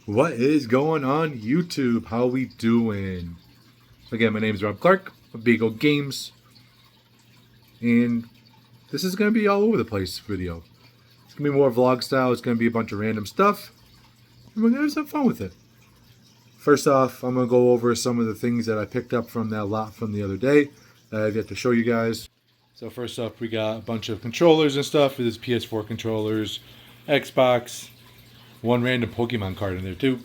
What is going on YouTube? How we doing? Again, my name is Rob Clark of Beagle Games, and this is going to be all over the place video. It's going to be more vlog style. It's going to be a bunch of random stuff, and we're going to have some fun with it. First off, I'm going to go over some of the things that I picked up from that lot from the other day that I've yet to show you guys. So first up, we got a bunch of controllers and stuff. This is PS4 controllers, Xbox, one random Pokemon card in there too.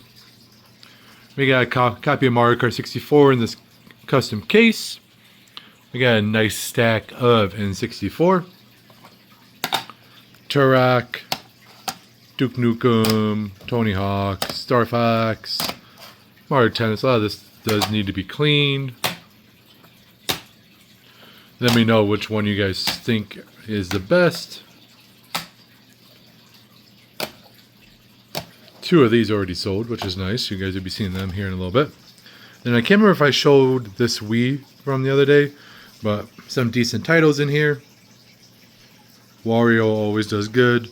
We got a copy of Mario Kart 64 in this custom case. We got a nice stack of N64. Turok, Duke Nukem, Tony Hawk, Star Fox, Mario Tennis. A lot of this does need to be cleaned. Let me know which one you guys think is the best. Two of these already sold, which is nice. You guys will be seeing them here in a little bit. And I can't remember if I showed this Wii from the other day, but some decent titles in here. Wario always does good.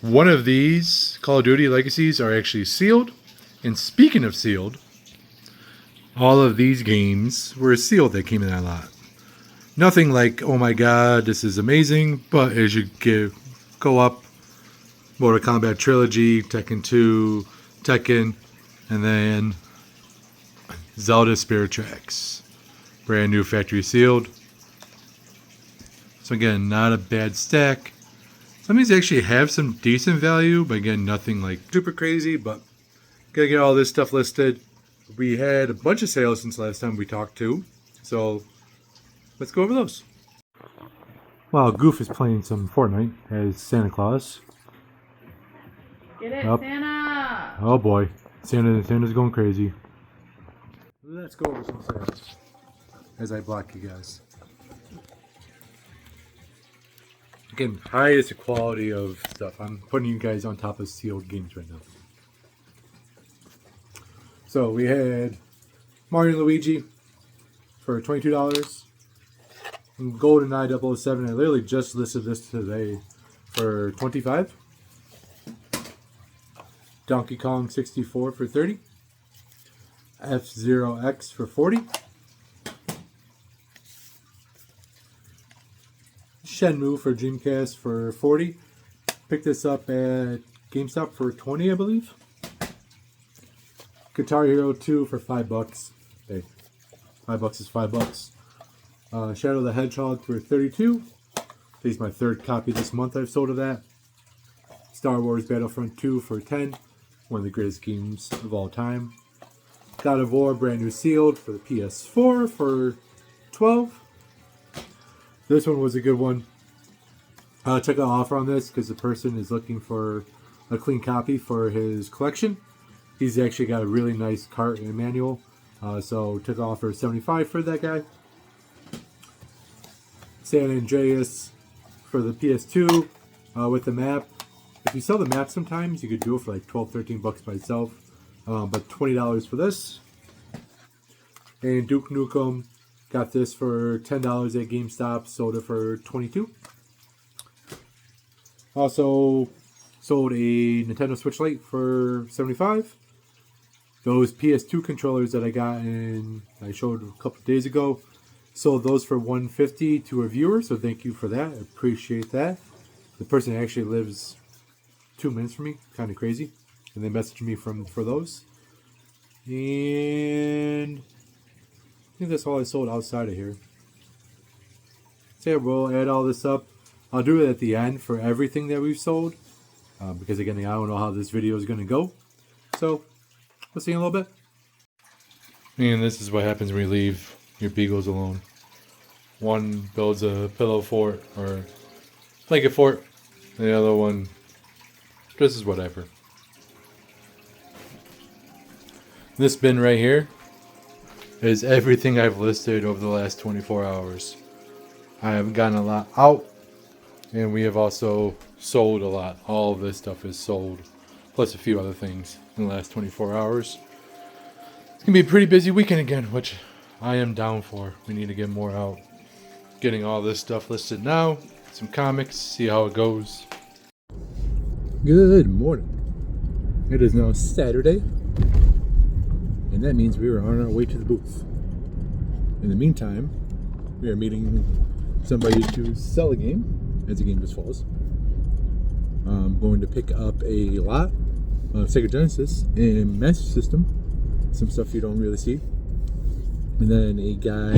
One of these Call of Duty Legacies are actually sealed. And speaking of sealed, all of these games were sealed that came in that lot. Nothing like, oh my god, this is amazing, but as you go up, Mortal Kombat Trilogy, Tekken 2, Tekken, and then Zelda Spirit Tracks. Brand new factory sealed. So again, not a bad stack. Some of these actually have some decent value, but again, nothing like super crazy, but gotta get all this stuff listed. We had a bunch of sales since last time we talked to, so let's go over those. While Goof is playing some Fortnite as Santa Claus. Get it, Santa! Oh boy, Santa's going crazy. Let's go over some sales as I block you guys. Again, highest quality of stuff. I'm putting you guys on top of sealed games right now. So we had Mario and Luigi for $22. And GoldenEye 007, I literally just listed this today for $25. Donkey Kong 64 for $30. F-Zero X for $40. Shenmue for Dreamcast for $40. Picked this up at GameStop for $20, I believe. Guitar Hero 2 for $5. Hey, $5 is $5. Shadow the Hedgehog for $32. This is my third copy this month I've sold of that. Star Wars Battlefront 2 for $10. One of the greatest games of all time. God of War brand new sealed for the PS4 for $12. This one was a good one. Took an offer on this because the person is looking for a clean copy for his collection. He's actually got a really nice cart and manual. So took an offer of $75 for that guy. San Andreas for the PS2 with the map. If you sell the map sometimes, you could do it for like $12-13 by itself. But $20 for this. And Duke Nukem, got this for $10 at GameStop, sold it for $22. Also sold a Nintendo Switch Lite for $75. Those PS2 controllers that I got and I showed a couple of days ago, sold those for $150 to a viewer, so thank you for that. I appreciate that. The person actually lives 2 minutes from me, kind of crazy, and they messaged me for those. And I think that's all I sold outside of here. So yeah, we'll add all this up. I'll do it at the end for everything that we've sold, because again, I don't know how this video is going to go. So we'll see you in a little bit. And this is what happens when you leave your beagles alone. One builds a pillow fort or blanket fort, and the other one just is whatever. This bin right here is everything I've listed over the last 24 hours. I have gotten a lot out, and we have also sold a lot. All of this stuff is sold, plus a few other things in the last 24 hours. It's going to be a pretty busy weekend again, which I am down for. We need to get more out. Getting all this stuff listed now, some comics, see how it goes. Good morning. It is now Saturday, and that means we are on our way to the booth. In the meantime, we are meeting somebody to sell a game as the game just falls. I'm going to pick up a lot of Sega Genesis and Master System, some stuff you don't really see. And then a guy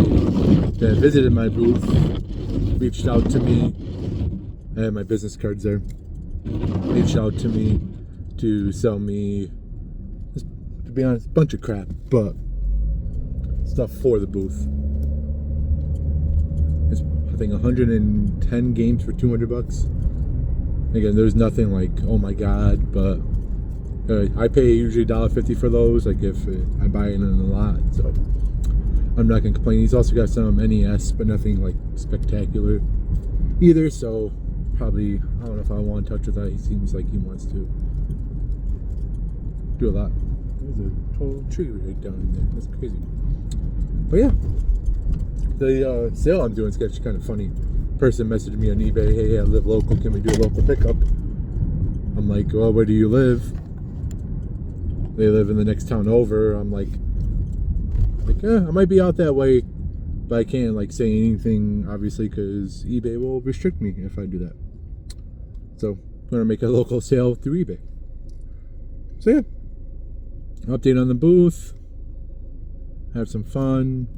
that visited my booth reached out to me. I have my business cards there. Reached out to me to sell me, to be honest, a bunch of crap, but stuff for the booth. It's, I think, 110 games for $200. Again, there's nothing like, oh my god, but I pay usually $1.50 for those, like if I buy it in a lot, so I'm not gonna complain. He's also got some NES, but nothing like spectacular either, so probably, I don't know if I want to touch with that. He seems like he wants to do a lot. There's a total tree right down in there. That's crazy. But yeah, the sale I'm doing is actually kind of funny. Person messaged me on eBay, hey, I live local, can we do a local pickup? I'm like, well, where do you live? They live in the next town over. I'm like, I might be out that way, but I can't like say anything, obviously, because eBay will restrict me if I do that. So I'm gonna make a local sale through eBay. So yeah, update on the booth, have some fun,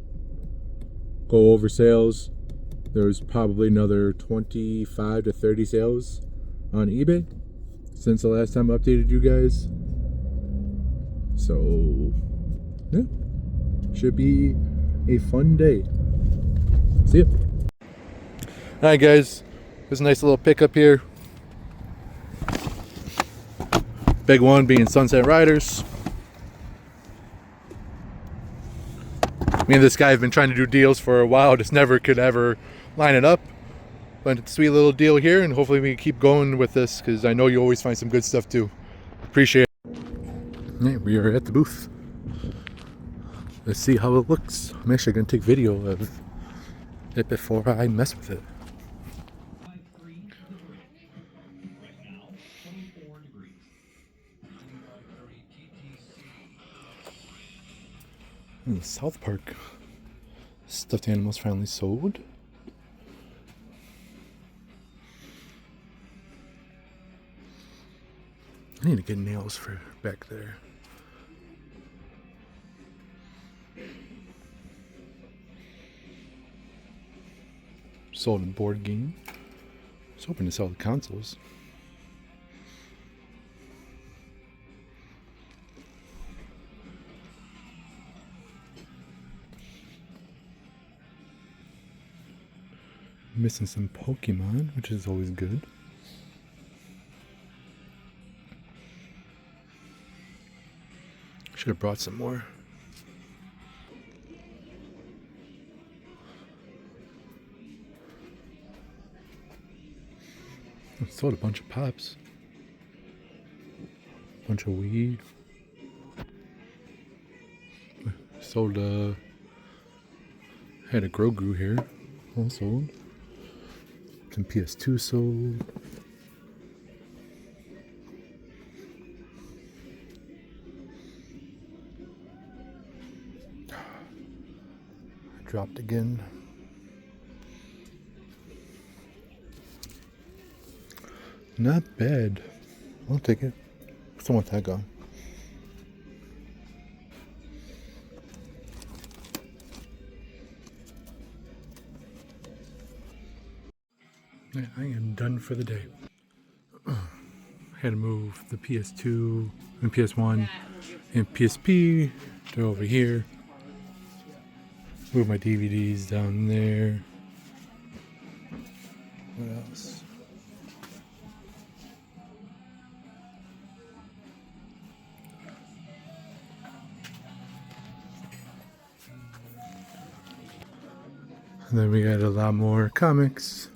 go over sales. There's probably another 25 to 30 sales on eBay since the last time I updated you guys. So yeah, should be a fun day. See ya. Alright guys, there's a nice little pickup here. Big one being Sunset Riders. Me and this guy have been trying to do deals for a while, just never could ever line it up. But it's a sweet little deal here, and hopefully we can keep going with this, because I know you always find some good stuff too. Appreciate it. Yeah, we are at the booth. Let's see how it looks. I'm actually going to take video of it before I mess with it. In South Park, stuffed animals finally sold. I need to get nails for back there. Sold a board game. I was hoping to sell the consoles. Missing some Pokemon, which is always good. Should have brought some more. I sold a bunch of pops. Bunch of weed. Sold had a Grogu here. All sold. Some PS2 sold. I dropped again. Not bad. I'll take it. Still want that go. I am done for the day. I had to move the PS2 and PS1 and PSP to over here. Move my DVDs down there. What else? And then we got a lot more comics.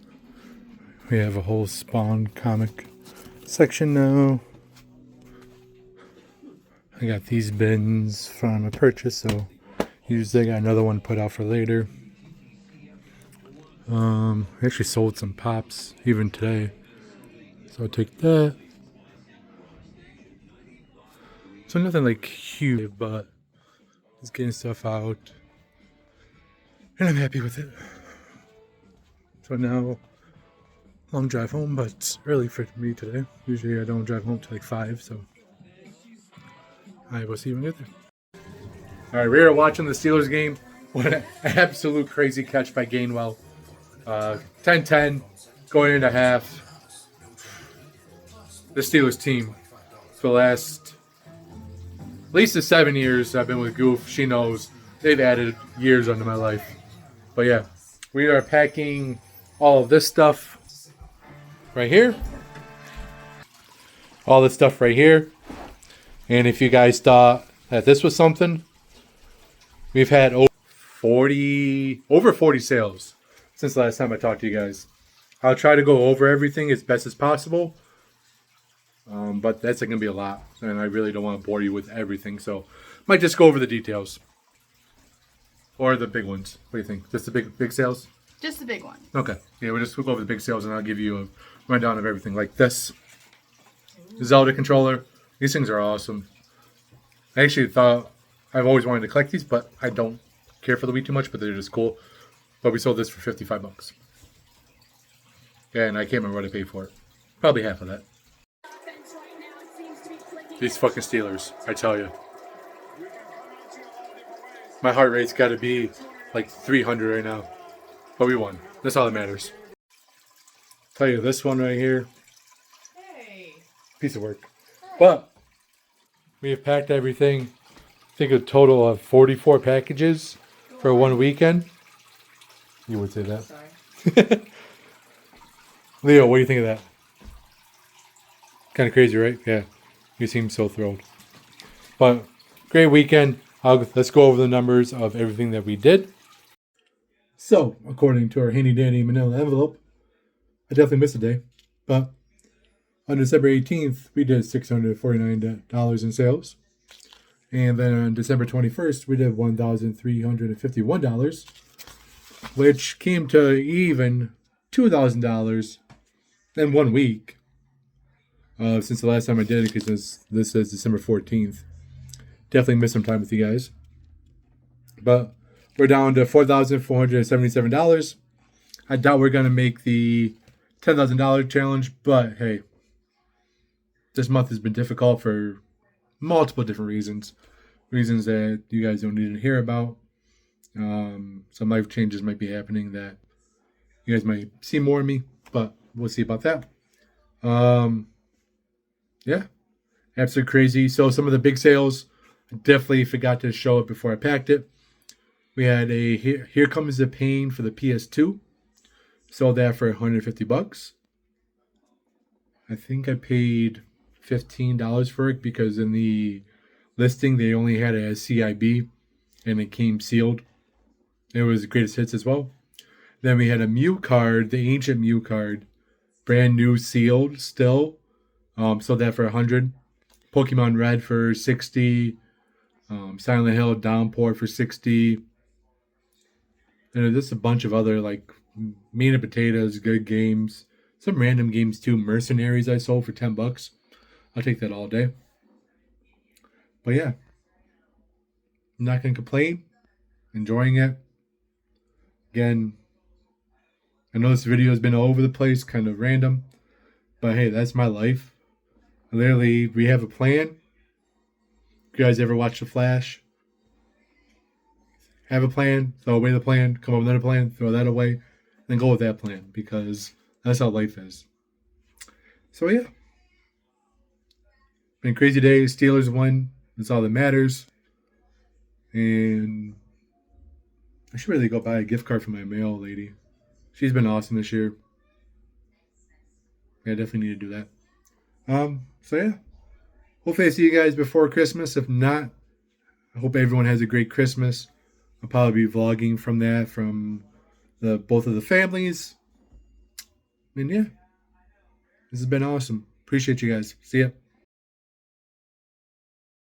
We have a whole Spawn comic section now. I got these bins from a purchase, so usually I got another one put out for later. I actually sold some pops even today, so I'll take that. So nothing like huge, but just getting stuff out. And I'm happy with it. So now, long drive home, but it's early for me today. Usually I don't drive home till like 5, so I will see you when I get there. Alright, we are watching the Steelers game. What an absolute crazy catch by Gainwell. 10-10, going into half. The Steelers team, for the last, at least the 7 years I've been with Goof, she knows, they've added years onto my life. But yeah, we are packing all of this stuff right here. All this stuff right here. And if you guys thought that this was something, we've had over 40 sales since the last time I talked to you guys. I'll try to go over everything as best as possible. But that's going to be a lot. And I really don't want to bore you with everything. So might just go over the details. Or the big ones. What do you think? Just the big sales? Just the big one. Okay. Yeah, we'll go over the big sales and I'll give you a rundown of everything. Like this Zelda controller. These things are awesome. I actually thought I've always wanted to collect these, but I don't care for the Wii too much, but they're just cool. But we sold this for $55. And I can't remember what I paid for it. Probably half of that. These fucking Steelers, I tell you. My heart rate's got to be like 300 right now. But we won. That's all that matters. Tell you, this one right here. Hey. Piece of work. But we have packed everything. I think a total of 44 packages for one weekend. You would say that. Sorry. Leo, what do you think of that? Kind of crazy, right? Yeah. You seem so thrilled. But great weekend. Let's go over the numbers of everything that we did. So, according to our handy dandy manila envelope, I definitely missed a day. But on December 18th, we did $649 in sales. And then on December 21st, we did $1,351, which came to even $2,000 in 1 week. Since the last time I did it, because this is December 14th. Definitely missed some time with you guys. But we're down to $4,477. I doubt we're going to make the $10,000 challenge, but hey, this month has been difficult for multiple different reasons. Reasons that you guys don't need to hear about. Some life changes might be happening that you guys might see more of me, but we'll see about that. Yeah, absolutely crazy. So some of the big sales, I definitely forgot to show it before I packed it. We had a Here Comes the Pain for the PS2. Sold that for $150. I think I paid $15 for it because in the listing they only had it as CIB and it came sealed. It was greatest hits as well. Then we had a Mew card, the ancient Mew card, brand new sealed still. Sold that for $100. Pokemon Red for $60. Silent Hill Downpour for $60. And just a bunch of other like meat and potatoes, good games. Some random games too. Mercenaries I sold for $10. I'll take that all day. But yeah, I'm not gonna complain. Enjoying it. Again, I know this video has been all over the place, kind of random. But hey, that's my life. Literally, we have a plan. You guys ever watch The Flash? Have a plan, throw away the plan, come up with another plan, throw that away, then go with that plan because that's how life is. So yeah. Been a crazy day. Steelers won. That's all that matters. And I should really go buy a gift card for my mail lady. She's been awesome this year. Yeah, I definitely need to do that. So yeah, hopefully I see you guys before Christmas. If not, I hope everyone has a great Christmas. I'll probably be vlogging from that, from both of the families. And yeah, this has been awesome. Appreciate you guys. See ya.